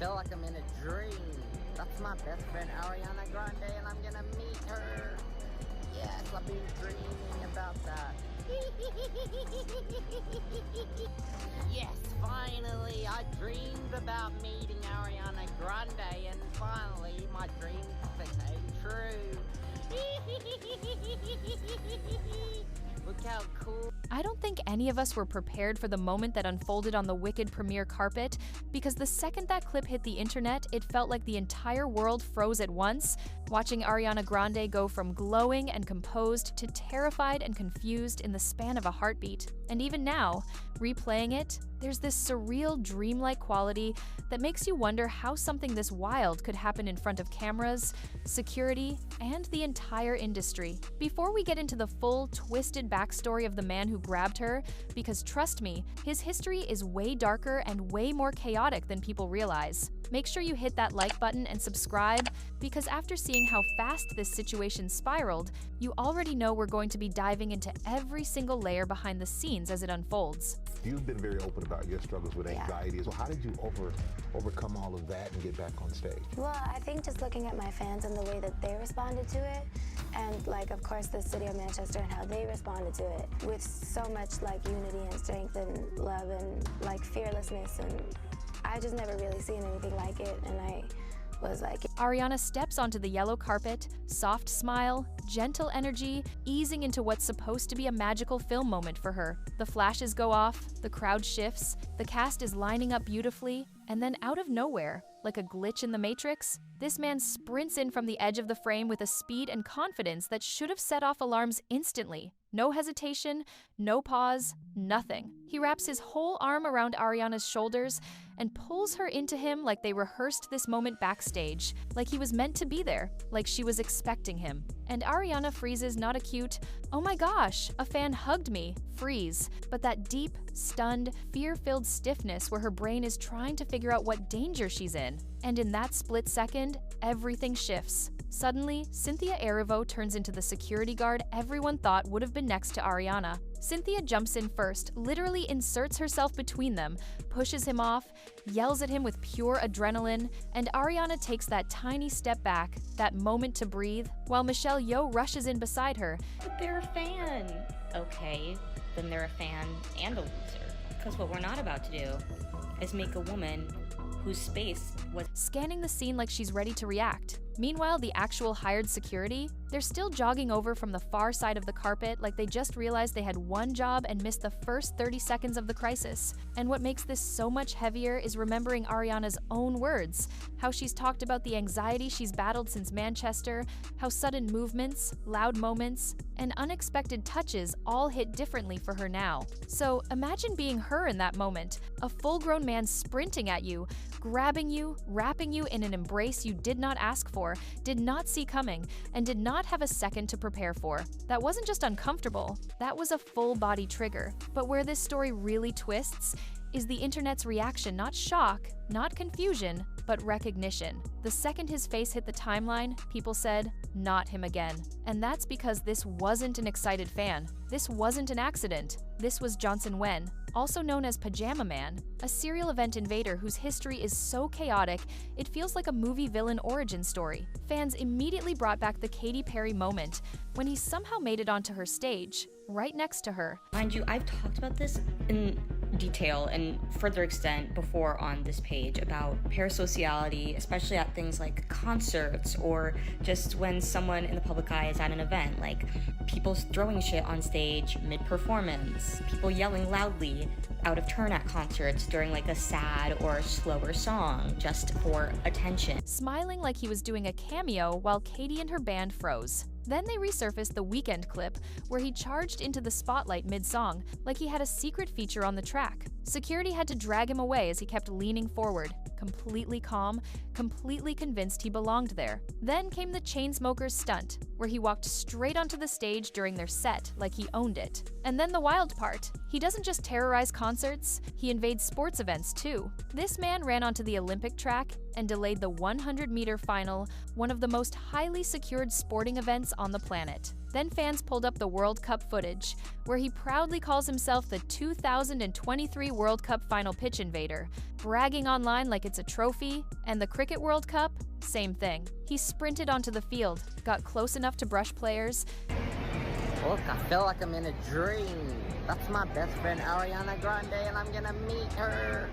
feel like I'm in a dream. That's my best friend Ariana Grande, and I'm gonna meet her. Yes, I've been dreaming about that. Yes, finally, I dreamed about meeting Ariana Grande, and finally, my dreams became true. Look how cool. I don't think any of us were prepared for the moment that unfolded on the Wicked premiere carpet, because the second that clip hit the internet, it felt like the entire world froze at once, watching Ariana Grande go from glowing and composed to terrified and confused in the span of a heartbeat. And even now, replaying it, there's this surreal, dreamlike quality that makes you wonder how something this wild could happen in front of cameras, security, and the entire industry. Before we get into the full, twisted backstory of the man who grabbed her, because trust me, his history is way darker and way more chaotic than people realize. Make sure you hit that like button and subscribe, because after seeing how fast this situation spiraled, you already know we're going to be diving into every single layer behind the scenes as it unfolds. You've been very open about your struggles with anxiety. So how did you overcome all of that and get back on stage? Well, I think just looking at my fans and the way that they responded to it, and like, of course, the city of Manchester and how they responded to it with so much like unity and strength and love and like fearlessness, and I just never really seen anything like it, and I was like... Ariana steps onto the yellow carpet, soft smile, gentle energy, easing into what's supposed to be a magical film moment for her. The flashes go off, the crowd shifts, the cast is lining up beautifully, and then out of nowhere, like a glitch in the Matrix, this man sprints in from the edge of the frame with a speed and confidence that should have set off alarms instantly. No hesitation, no pause, nothing. He wraps his whole arm around Ariana's shoulders and pulls her into him like they rehearsed this moment backstage, like he was meant to be there, like she was expecting him. And Ariana freezes not a cute, "Oh my gosh, a fan hugged me," freeze, but that deep, stunned, fear-filled stiffness where her brain is trying to figure out what danger she's in. And in that split second, everything shifts. Suddenly, Cynthia Erivo turns into the security guard everyone thought would have been next to Ariana. Cynthia jumps in first, literally inserts herself between them, pushes him off, yells at him with pure adrenaline, and Ariana takes that tiny step back, that moment to breathe, while Michelle Yeoh rushes in beside her. But they're a fan. Okay, then they're a fan and a loser. Because what we're not about to do is make a woman whose space was scanning the scene like she's ready to react. Meanwhile, the actual hired security, they're still jogging over from the far side of the carpet like they just realized they had one job and missed the first 30 seconds of the crisis. And what makes this so much heavier is remembering Ariana's own words, how she's talked about the anxiety she's battled since Manchester, how sudden movements, loud moments, and unexpected touches all hit differently for her now. So imagine being her in that moment, a full-grown man sprinting at you, grabbing you, wrapping you in an embrace you did not ask for, did not see coming, and did not have a second to prepare for. That wasn't just uncomfortable, that was a full-body trigger. But where this story really twists is the internet's reaction, not shock, not confusion, but recognition. The second his face hit the timeline, people said, "Not him again." And that's because this wasn't an excited fan. This wasn't an accident. This was Johnson Wen, also known as Pajama Man, a serial event invader whose history is so chaotic, it feels like a movie villain origin story. Fans immediately brought back the Katy Perry moment when he somehow made it onto her stage, right next to her. Mind you, I've talked about this in detail and further extent before on this page about parasociality, especially at things like concerts or just when someone in the public eye is at an event, like people throwing shit on stage mid-performance, people yelling loudly out of turn at concerts during like a sad or slower song just for attention. Smiling like he was doing a cameo while Katy and her band froze. Then they resurfaced the Weekend clip where he charged into the spotlight mid-song like he had a secret feature on the track. Security had to drag him away as he kept leaning forward, completely calm, completely convinced he belonged there. Then came the Chainsmokers stunt, where he walked straight onto the stage during their set like he owned it. And then the wild part, he doesn't just terrorize concerts, he invades sports events too. This man ran onto the Olympic track and delayed the 100-meter final, one of the most highly secured sporting events on the planet. Then fans pulled up the World Cup footage, where he proudly calls himself the 2023 World Cup final pitch invader, bragging online like it's a trophy, and the Cricket World Cup, same thing. He sprinted onto the field, got close enough to brush players. Look, I feel like I'm in a dream. That's my best friend Ariana Grande, and I'm gonna meet her.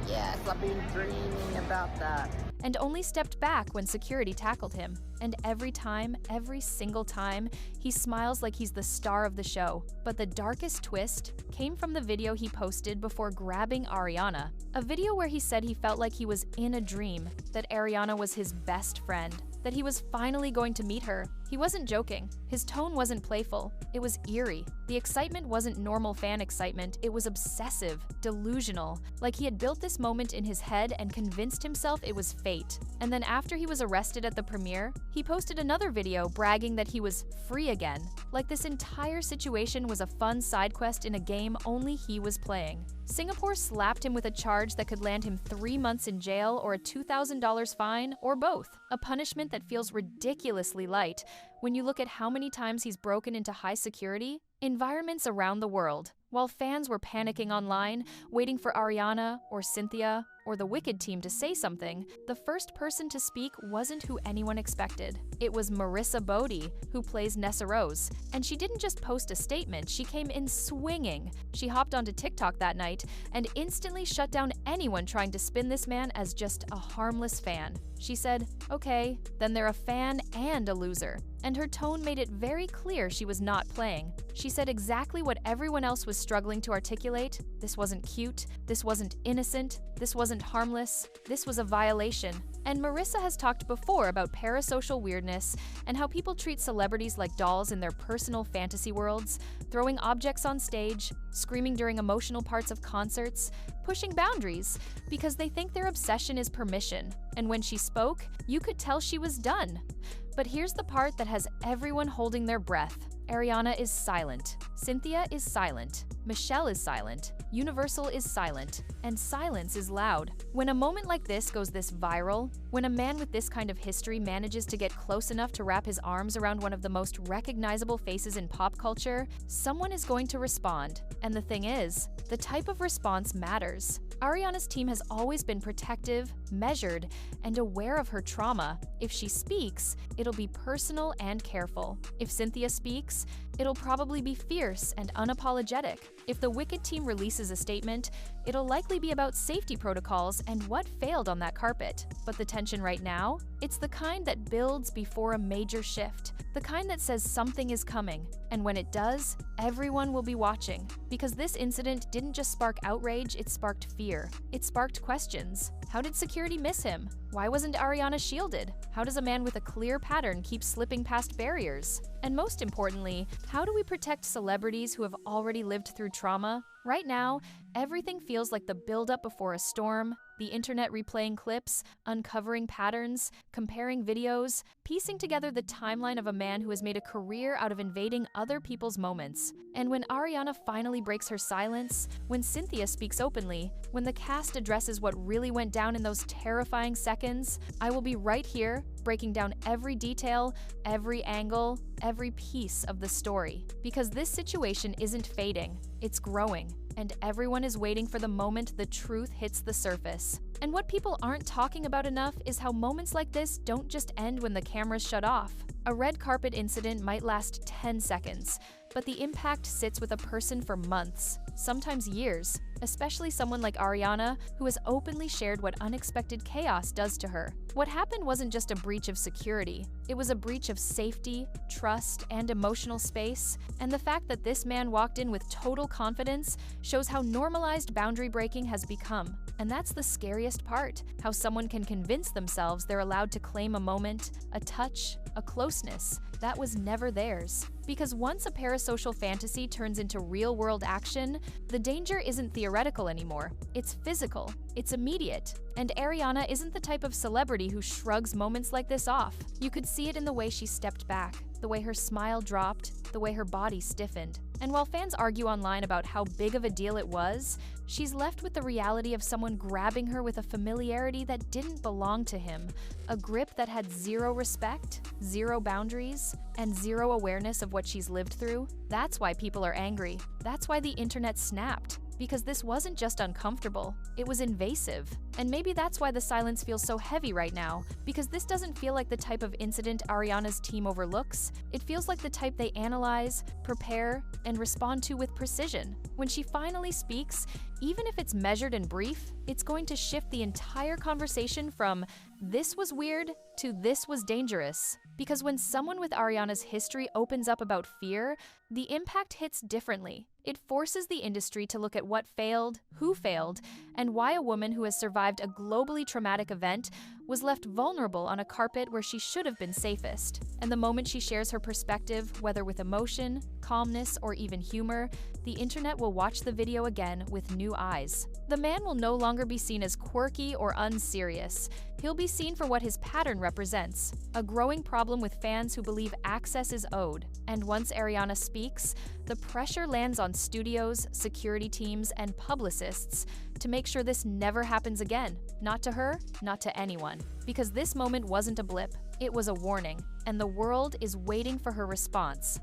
Yes, I've been dreaming about that. And only stepped back when security tackled him. And every single time, he smiles like he's the star of the show. But the darkest twist came from the video he posted before grabbing Ariana. A video where he said he felt like he was in a dream, that Ariana was his best friend, that he was finally going to meet her. He wasn't joking. His tone wasn't playful. It was eerie. The excitement wasn't normal fan excitement. It was obsessive, delusional, like he had built this moment in his head and convinced himself it was fate. And then after he was arrested at the premiere, he posted another video bragging that he was free again, like this entire situation was a fun side quest in a game only he was playing. Singapore slapped him with a charge that could land him 3 months in jail or a $2,000 fine, or both, a punishment that feels ridiculously light when you look at how many times he's broken into high security environments around the world. While fans were panicking online, waiting for Ariana or Cynthia or the Wicked team to say something, the first person to speak wasn't who anyone expected. It was Marissa Bodie, who plays Nessa Rose. And she didn't just post a statement, she came in swinging. She hopped onto TikTok that night and instantly shut down anyone trying to spin this man as just a harmless fan. She said, "Okay, then they're a fan and a loser." And her tone made it very clear she was not playing. She said exactly what everyone else was struggling to articulate. This wasn't cute, this wasn't innocent, this wasn't harmless, this was a violation. And Marissa has talked before about parasocial weirdness and how people treat celebrities like dolls in their personal fantasy worlds, throwing objects on stage, screaming during emotional parts of concerts, pushing boundaries because they think their obsession is permission. And when she spoke, you could tell she was done. But here's the part that has everyone holding their breath. Ariana is silent. Cynthia is silent. Michelle is silent. Universal is silent. And silence is loud. When a moment like this goes this viral, when a man with this kind of history manages to get close enough to wrap his arms around one of the most recognizable faces in pop culture, someone is going to respond. And the thing is, the type of response matters. Ariana's team has always been protective, measured, and aware of her trauma. If she speaks, it'll be personal and careful. If Cynthia speaks, it'll probably be fierce and unapologetic. If the Wicked team releases a statement, it'll likely be about safety protocols and what failed on that carpet. But the tension right now? It's the kind that builds before a major shift. The kind that says something is coming. And when it does, everyone will be watching. Because this incident didn't just spark outrage, it sparked fear. It sparked questions. How did security miss him? Why wasn't Ariana shielded? How does a man with a clear pattern keep slipping past barriers? And most importantly, how do we protect celebrities who have already lived through trauma? Right now, everything feels like the buildup before a storm, the internet replaying clips, uncovering patterns, comparing videos, piecing together the timeline of a man who has made a career out of invading other people's moments. And when Ariana finally breaks her silence, when Cynthia speaks openly, when the cast addresses what really went down in those terrifying seconds, I will be right here, breaking down every detail, every angle, every piece of the story. Because this situation isn't fading, it's growing. And everyone is waiting for the moment the truth hits the surface. And what people aren't talking about enough is how moments like this don't just end when the cameras shut off. A red carpet incident might last 10 seconds, but the impact sits with a person for months, sometimes years, especially someone like Ariana, who has openly shared what unexpected chaos does to her. What happened wasn't just a breach of security, it was a breach of safety, trust, and emotional space, and the fact that this man walked in with total confidence shows how normalized boundary breaking has become. And that's the scariest part, how someone can convince themselves they're allowed to claim a moment, a touch, a closeness that was never theirs. Because once a parasocial fantasy turns into real-world action, the danger isn't theoretical anymore. It's physical, it's immediate. And Ariana isn't the type of celebrity who shrugs moments like this off. You could see it in the way she stepped back, the way her smile dropped, the way her body stiffened. And while fans argue online about how big of a deal it was, she's left with the reality of someone grabbing her with a familiarity that didn't belong to him, a grip that had zero respect, zero boundaries, and zero awareness of what she's lived through. That's why people are angry. That's why the internet snapped. Because this wasn't just uncomfortable, it was invasive. And maybe that's why the silence feels so heavy right now, because this doesn't feel like the type of incident Ariana's team overlooks. It feels like the type they analyze, prepare, and respond to with precision. When she finally speaks, even if it's measured and brief, it's going to shift the entire conversation from "this was weird" to "this was dangerous." Because when someone with Ariana's history opens up about fear, the impact hits differently. It forces the industry to look at what failed, who failed, and why a woman who has survived a globally traumatic event was left vulnerable on a carpet where she should have been safest. And the moment she shares her perspective, whether with emotion, calmness, or even humor, the internet will watch the video again with new eyes. The man will no longer be seen as quirky or unserious. He'll be seen for what his pattern represents, a growing problem with fans who believe access is owed. And once Ariana speaks, the pressure lands on studios, security teams, and publicists to make sure this never happens again. Not to her, not to anyone. Because this moment wasn't a blip, it was a warning, and the world is waiting for her response.